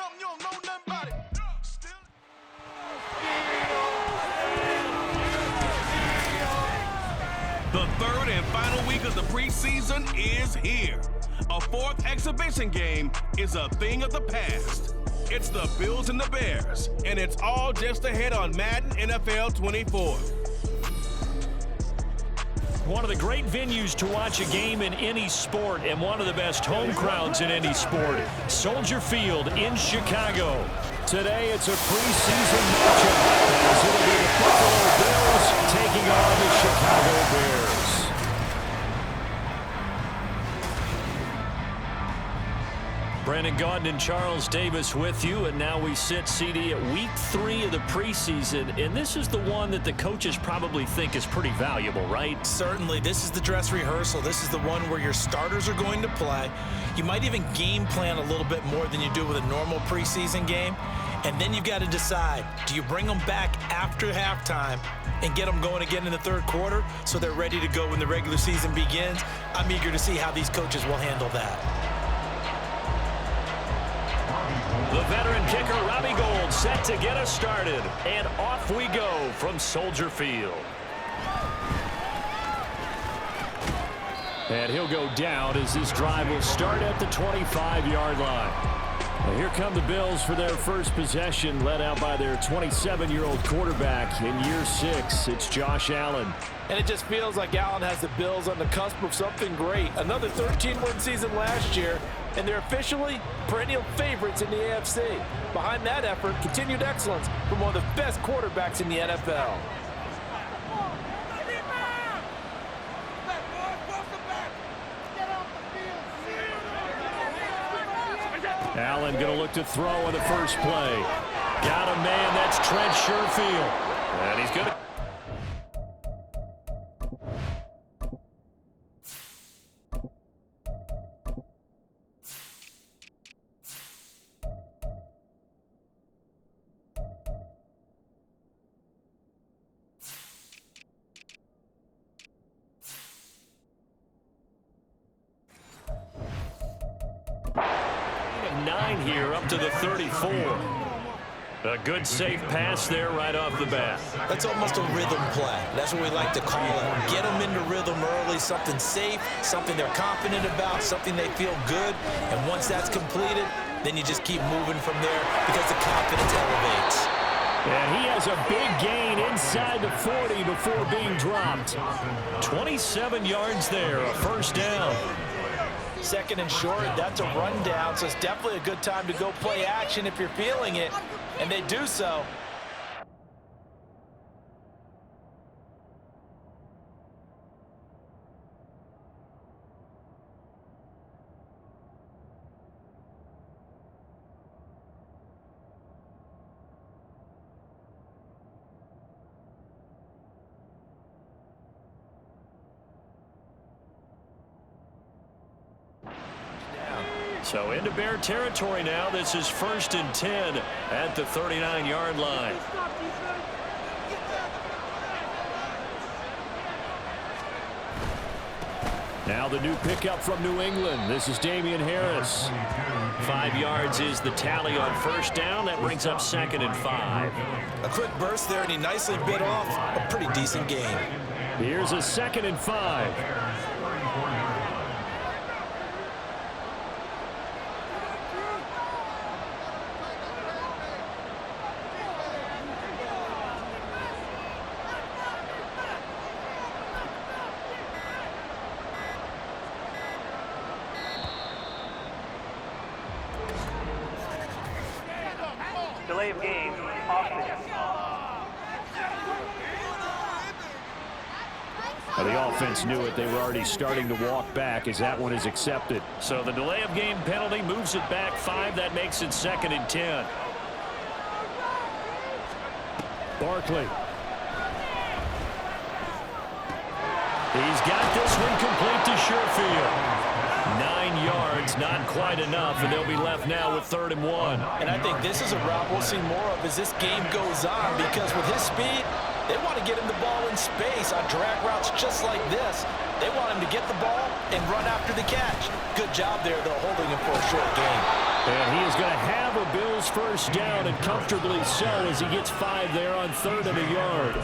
something you don't know nothing about it. The third and final week of the preseason is here. A fourth exhibition game is a thing of the past. It's the Bills and the Bears, and it's all just ahead on Madden NFL 24. One of the great venues to watch a game in any sport and one of the best home crowds in any sport, Soldier Field in Chicago. Today it's a preseason matchup as it'll be the Buffalo Bills taking on the Chicago Bears. Brandon Gaudin and Charles Davis with you, and now we sit, CD, at week 3 of the preseason, and this is the one that the coaches probably think is pretty valuable, right? Certainly. This is the dress rehearsal. This is the one where your starters are going to play. You might even game plan a little bit more than you do with a normal preseason game, and then you've got to decide, do you bring them back after halftime and get them going again in the third quarter so they're ready to go when the regular season begins? I'm eager to see how these coaches will handle that. The veteran kicker, Robbie Gould, set to get us started. And off we go from Soldier Field. And he'll go down as this drive will start at the 25-yard line. Well, here come the Bills for their first possession, led out by their 27-year-old quarterback in year 6. It's Josh Allen. And it just feels like Allen has the Bills on the cusp of something great. Another 13-win season last year, and they're officially perennial favorites in the AFC. Behind that effort, continued excellence from one of the best quarterbacks in the NFL. Allen going to look to throw on the first play. Got a man, that's Trent Sherfield. And he's going to... here up to the 34. A good safe pass there right off the bat. That's almost a rhythm play. That's what we like to call it. Get them into rhythm early, something safe, something they're confident about, something they feel good. And once that's completed, then you just keep moving from there because the confidence elevates. And he has a big gain inside the 40 before being dropped. 27 yards there, a first down. Second and short, that's a rundown, so it's definitely a good time to go play action if you're feeling it, and they do so. So into Bear territory now. This is 1st and 10 at the 39-yard line. Now the new pickup from New England. This is Damian Harris. 5 yards is the tally on first down. That brings up 2nd and 5. A quick burst there, and he nicely bit off a pretty decent game. Here's a 2nd and 5. Delay of game, offense. Well, the offense knew it. They were already starting to walk back as that one is accepted. So the delay of game penalty moves it back 5. That makes it 2nd and 10. Barkley. He's got this one complete to Sherfield. 9 yards, not quite enough, and they'll be left now with 3rd and 1. And I think this is a route we'll see more of as this game goes on, because with his speed, they want to get him the ball in space on drag routes just like this. They want him to get the ball and run after the catch. Good job there, though, holding him for a short gain. And he is going to have a Bills first down, and comfortably so, as he gets 5 there on 3rd and a yard.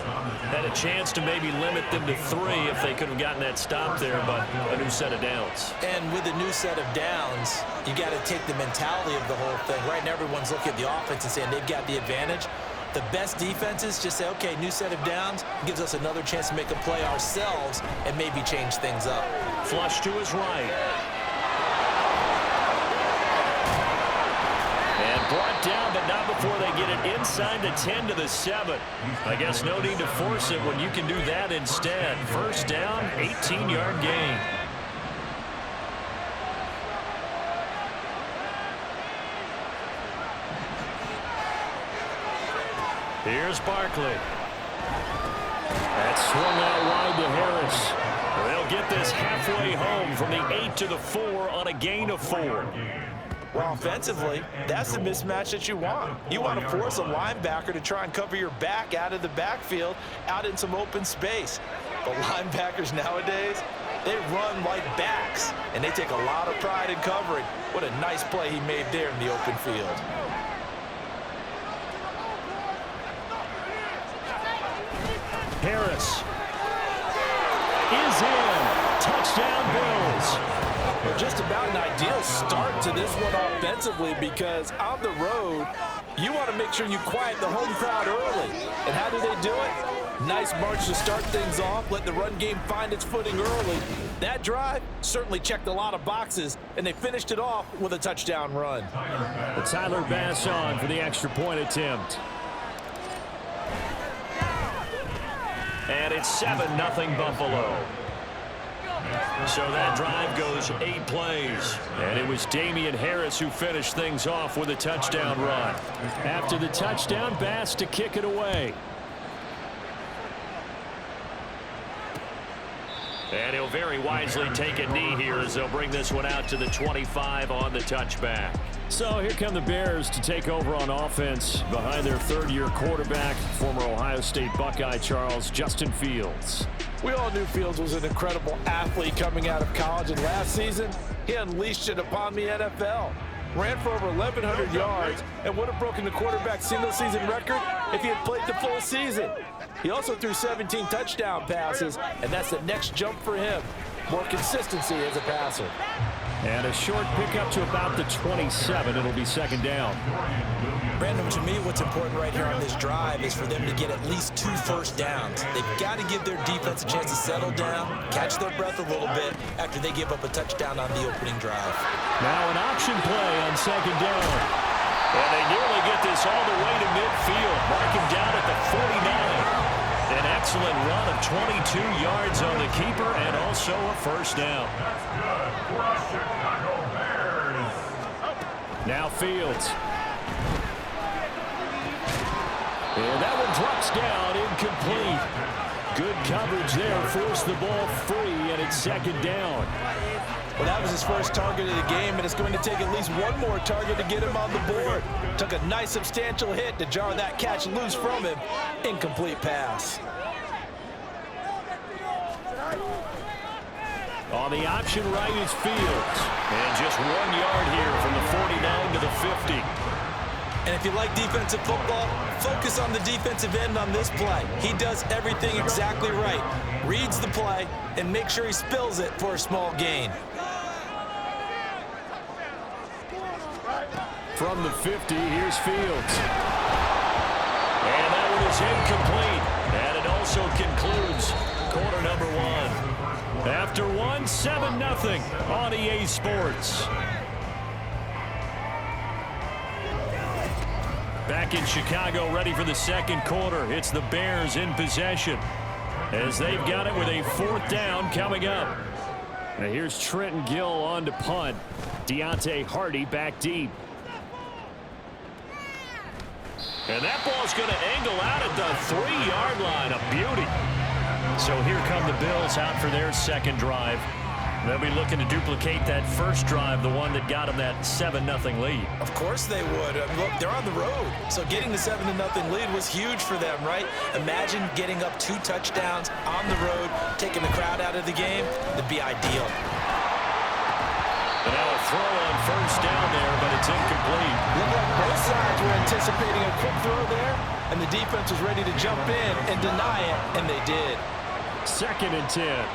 Had a chance to maybe limit them to 3 if they could have gotten that stop there, but a new set of downs. And with a new set of downs, you got to take the mentality of the whole thing. Right now, everyone's looking at the offense and saying they've got the advantage. The best defenses just say, okay, new set of downs, gives us another chance to make a play ourselves and maybe change things up. Flush to his right. And brought down, but not before they get it inside the 10 to the 7. I guess no need to force it when you can do that instead. First down, 18-yard gain. Here's Barkley. That's swung out wide to Harris. They'll get this halfway home from the 8 to the 4 on a gain of 4. Well, offensively, that's the mismatch that you want. You want to force a linebacker to try and cover your back out of the backfield, out in some open space. But linebackers nowadays, they run like backs, and they take a lot of pride in covering. What a nice play he made there in the open field. Harris is in. Touchdown, Bills. Well, just about an ideal start to this one offensively, because on the road, you want to make sure you quiet the home crowd early. And how do they do it? Nice march to start things off, let the run game find its footing early. That drive certainly checked a lot of boxes, and they finished it off with a touchdown run. Tyler Bass on for the extra point attempt. And it's 7-0 Buffalo. So that drive goes 8 plays. And it was Damian Harris who finished things off with a touchdown run. After the touchdown, Bass to kick it away. And he'll very wisely take a knee here as they'll bring this one out to the 25 on the touchback. So here come the Bears to take over on offense behind their 3rd-year quarterback, former Ohio State Buckeye Justin Fields. We all knew Fields was an incredible athlete coming out of college, and last season, he unleashed it upon the NFL. Ran for over 1,100 yards and would have broken the quarterback's single-season record if he had played the full season. He also threw 17 touchdown passes, and that's the next jump for him. More consistency as a passer. And a short pickup to about the 27. It'll be 2nd down. Brandon, to me, what's important right here on this drive is for them to get at least 2 first downs. They've got to give their defense a chance to settle down, catch their breath a little bit after they give up a touchdown on the opening drive. Now an option play on 2nd down. And they nearly get this all the way to midfield, marking down at the 49. An excellent run of 22 yards on the keeper and also a first down. Now Fields. And that one drops down, incomplete. Good coverage there, forced the ball free, and it's 2nd down. Well, that was his first target of the game, and it's going to take at least one more target to get him on the board. Took a nice substantial hit to jar that catch loose from him. Incomplete pass. On the option right is Fields. And just 1 yard here from the 49 to the 50. And if you like defensive football, focus on the defensive end on this play. He does everything exactly right. Reads the play and makes sure he spills it for a small gain. From the 50, here's Fields. And that one is incomplete. And it also concludes quarter number 1. After 1, 7-0 on EA Sports. Back in Chicago, ready for the 2nd quarter. It's the Bears in possession as they've got it with a 4th down coming up. Now here's Trenton Gill on to punt. Deontay Hardy back deep. And that ball's going to angle out at the 3-yard line. A beauty. So here come the Bills out for their 2nd drive. They'll be looking to duplicate that first drive, the one that got them that 7-0 lead. Of course they would. Look, they're on the road. So getting the 7-0 lead was huge for them, right? Imagine getting up 2 touchdowns on the road, taking the crowd out of the game. That'd be ideal. And now a throw on first down there, but it's incomplete. Looked like both sides were anticipating a quick throw there, and the defense was ready to jump in and deny it, and they did. 2nd and 10.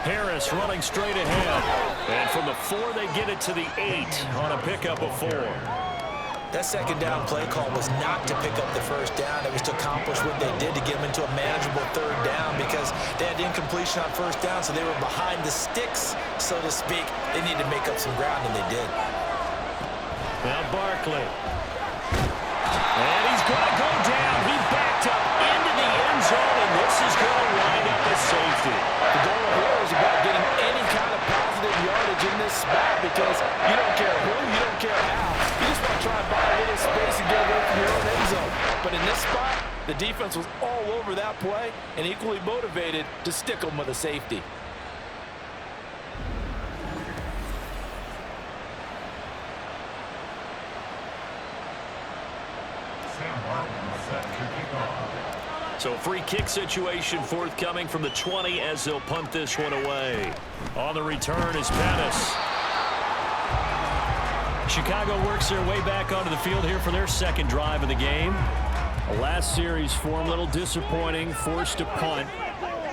Harris running straight ahead. And from the 4, they get it to the 8 on a pickup of 4. That second down play call was not to pick up the first down. It was to accomplish what they did to get them into a manageable 3rd down because they had incompletion on first down, so they were behind the sticks, so to speak. They needed to make up some ground, and they did. Now Barkley. And he's going to go down. He backed up into the end zone, and this is going to wind up a safety. The goal here is about getting any kind of positive yardage in this spot because you don't care who, you don't care how. You just want to try and buy a little space and get away from your own end zone. But in this spot, the defense was all over that play and equally motivated to stick them with a safety. So free kick situation forthcoming from the 20 as they'll punt this one away. On the return is Pettis. Chicago works their way back onto the field here for their 2nd drive of the game. The last series for them, a little disappointing, forced to punt.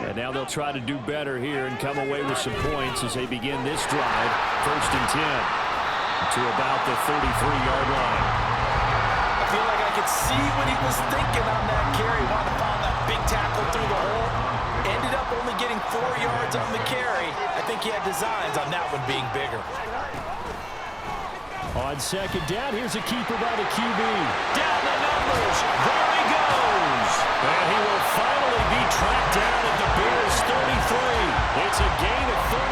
And now they'll try to do better here and come away with some points as they begin this drive. 1st and 10 to about the 33-yard line. I feel like I could see what he was thinking on that carry. Wanted to follow that big tackle through the hole. Ended up only getting 4 yards on the carry. I think he had designs on that one being bigger. On 2nd down, here's a keeper by the QB. Down the numbers. There he goes. And he will finally be tracked down at the Bears 33. It's a gain of 34.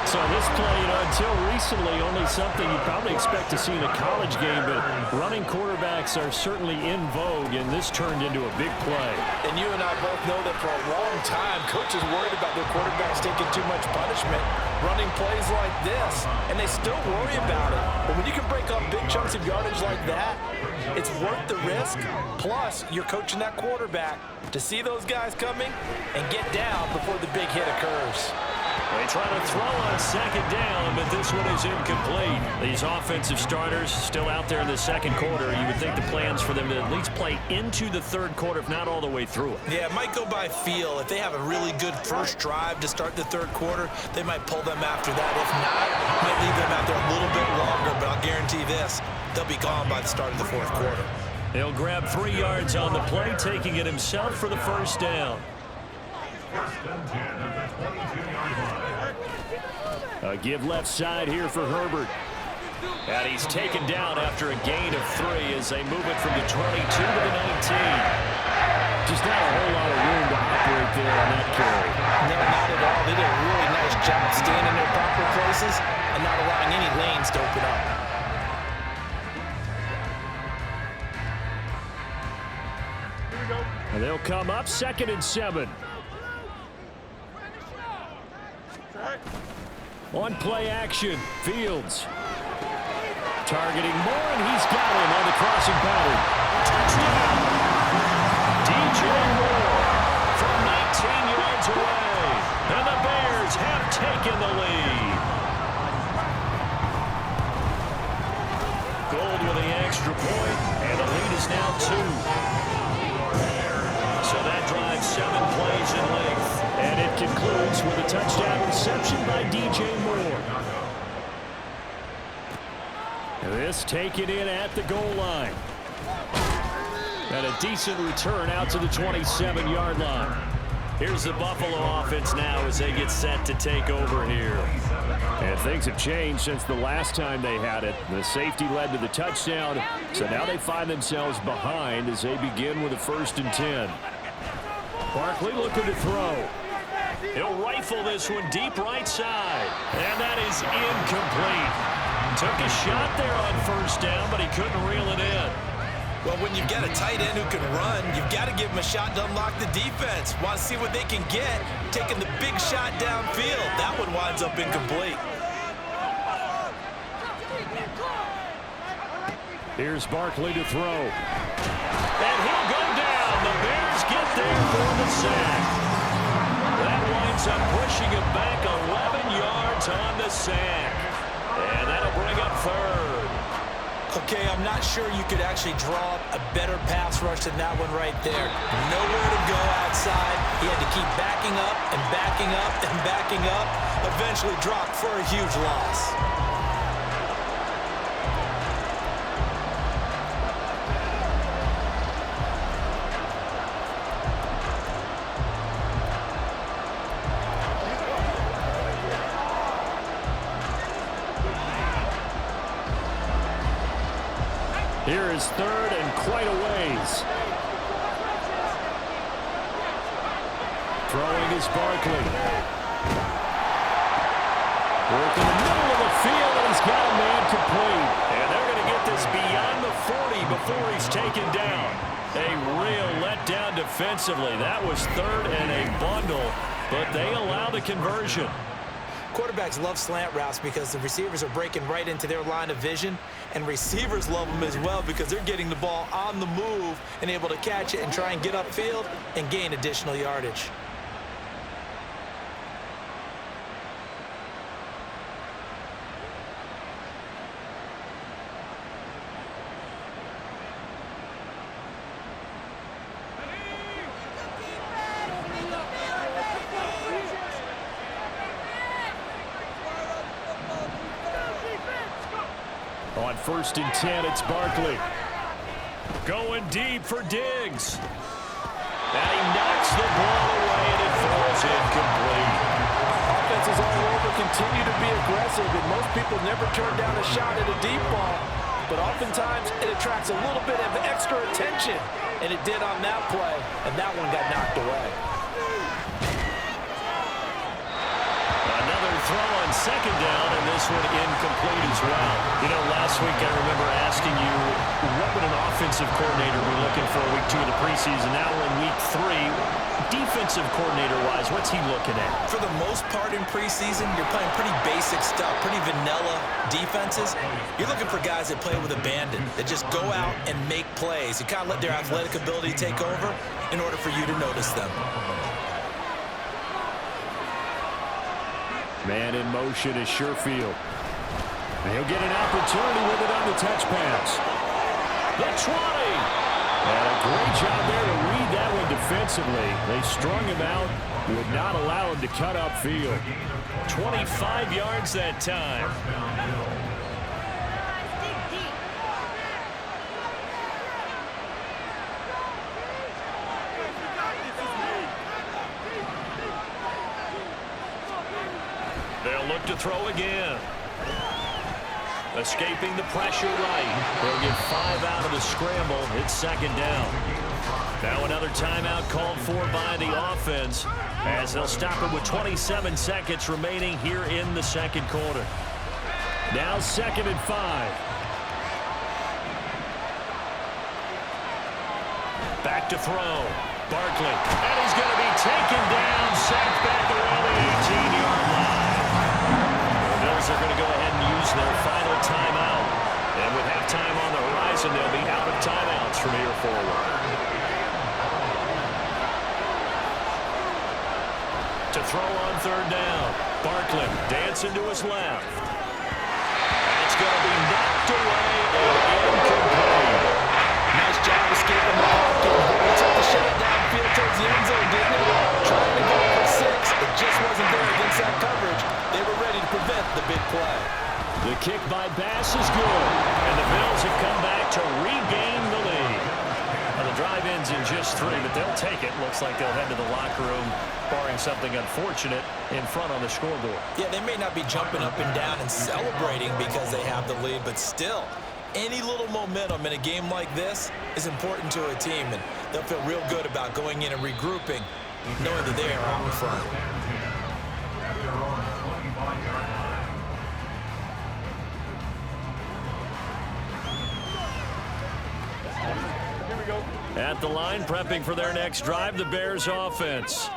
So this play, until recently, only something you probably expect to see in a college game, but running quarterbacks are certainly in vogue, and this turned into a big play. And you and I both know that for a long time, coaches worried about their quarterbacks taking too much punishment, running plays like this, and they still worry about it. But when you can break up big chunks of yardage like that, it's worth the risk. Plus, you're coaching that quarterback to see those guys coming and get down before the big hit occurs. They try to throw on 2nd down, but this one is incomplete. These offensive starters still out there in the 2nd quarter. You would think the plans for them to at least play into the 3rd quarter, if not all the way through it. Yeah, it might go by feel. If they have a really good first drive to start the 3rd quarter, they might pull them after that. If not, might leave them out there a little bit longer, but I'll guarantee this, they'll be gone by the start of the 4th quarter. He'll grab 3 yards on the play, taking it himself for the 1st down. A give left side here for Herbert. And he's taken down after a gain of 3 as they move it from the 22 to the 19. Just not a whole lot of room to operate there on that carry. No, not at all. They did a really nice job staying in their proper places and not allowing any lanes to open up. And they'll come up 2nd and 7. On play action, Fields. Targeting Moore, and he's got him on the crossing pattern. Touchdown! DJ Moore from 19 yards away. And the Bears have taken the lead. Gold with the extra point, and the lead is now 2. So that drives 7 plays in length. And it concludes with a touchdown reception by DJ Moore. This taken in at the goal line. And a decent return out to the 27-yard line. Here's the Buffalo offense now as they get set to take over here. And things have changed since the last time they had it. The safety led to the touchdown, so now they find themselves behind as they begin with a 1st and 10. Barkley looking to throw. He'll rifle this one deep right side. And that is incomplete. Took a shot there on 1st down, but he couldn't reel it in. Well, when you've got a tight end who can run, you've got to give him a shot to unlock the defense. Want to see what they can get, taking the big shot downfield. That one winds up incomplete. Here's Barkley to throw. And he'll go down. The Bears get there for the sack. That winds ends up pushing him back 11 yards on the sack. And that'll bring up third. Okay, I'm not sure you could actually draw up a better pass rush than that one right there. Nowhere to go outside. He had to keep backing up and backing up and backing up. Eventually dropped for a huge loss. Here is third and quite a ways. Throwing is Barkley. Working the middle of the field, and he's got a man complete. And they're going to get this beyond the 40 before he's taken down. A real letdown defensively. That was third and a bundle, but they allow the conversion. Quarterbacks love slant routes because the receivers are breaking right into their line of vision, and receivers love them as well because they're getting the ball on the move and able to catch it and try and get upfield and gain additional yardage. On 1st and 10, it's Barkley. Going deep for Diggs. And he knocks the ball away, and it falls incomplete. Offenses all over continue to be aggressive, and most people never turn down a shot at a deep ball. But oftentimes, it attracts a little bit of extra attention, and it did on that play, and that one got knocked away. Another throw on 2nd down, and this one incomplete as well. You know, last week I remember asking you, what would an offensive coordinator be looking for week 2 of the preseason? Now we're in week 3. Defensive coordinator-wise, what's he looking at? For the most part in preseason, you're playing pretty basic stuff, pretty vanilla defenses. You're looking for guys that play with abandon, that just go out and make plays. You kind of let their athletic ability take over in order for you to notice them. Man in motion is Sherfield. And he'll get an opportunity with it on the touch pass. The 20. And a great job there to read that one defensively. They strung him out, would not allow him to cut upfield. 25 yards that time. They'll look to throw again. Escaping the pressure right. They'll get 5 out of the scramble. It's 2nd down. Now another timeout called for by the offense as they'll stop it with 27 seconds remaining here in the 2nd quarter. Now 2nd and 5. Back to throw. Barkley. And he's going to be taken down. Sacked back around the 18-yard line. The Bills are going to go ahead and use their final timeout. And with halftime on the horizon, they'll be out of timeouts from here forward. To throw on 3rd down. Barkley dancing to his left. It's going to be knocked away and incomplete. Nice job escaping the pocket. He took the shot downfield towards the end zone, didn't he? Trying to go for 6. It just wasn't there against that coverage. They were ready to prevent the big play. The kick by Bass is good. And the Bills have come back to regain the lead. Now the drive ends in just 3, but they'll take it. Looks like they'll head to the locker room, barring something unfortunate, in front on the scoreboard. Yeah, they may not be jumping up and down and celebrating because they have the lead, but still, any little momentum in a game like this is important to a team, and they'll feel real good about going in and regrouping, knowing that they are out in front. At the line, prepping for their next drive, the Bears offense.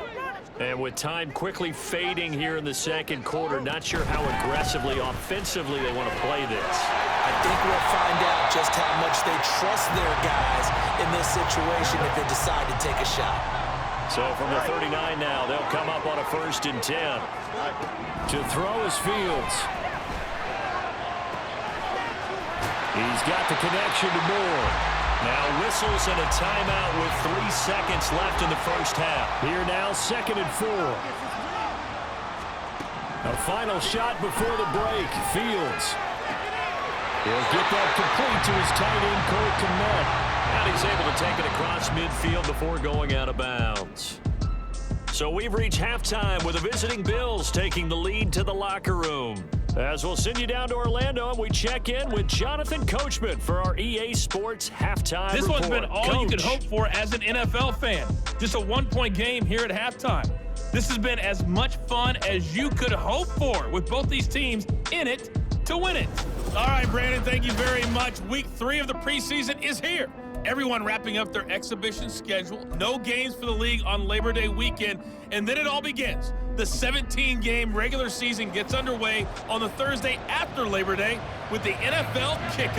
And with time quickly fading here in the 2nd quarter, not sure how aggressively, offensively they want to play this. I think we'll find out just how much they trust their guys in this situation if they decide to take a shot. So from the 39 now, they'll come up on a 1st and 10. To throw is Fields. He's got the connection to Moore. Now whistles and a timeout with 3 seconds left in the first half. Here now, 2nd and 4. A final shot before the break. Fields. He'll get that complete to his tight end, Cole Kmet. And he's able to take it across midfield before going out of bounds. So we've reached halftime with the visiting Bills taking the lead to the locker room. As we'll send you down to Orlando, and we check in with Jonathan Coachman for our EA Sports halftime This report. one's been all you could hope for as an NFL fan. Just a one-point game here at halftime. This has been as much fun as you could hope for with both these teams in it to win it. All right, Brandon, thank you very much. Week 3 of the preseason is here. Everyone wrapping up their exhibition schedule. No games for the league on Labor Day weekend. And then it all begins. The 17-game regular season gets underway on the Thursday after Labor Day with the NFL kickoff.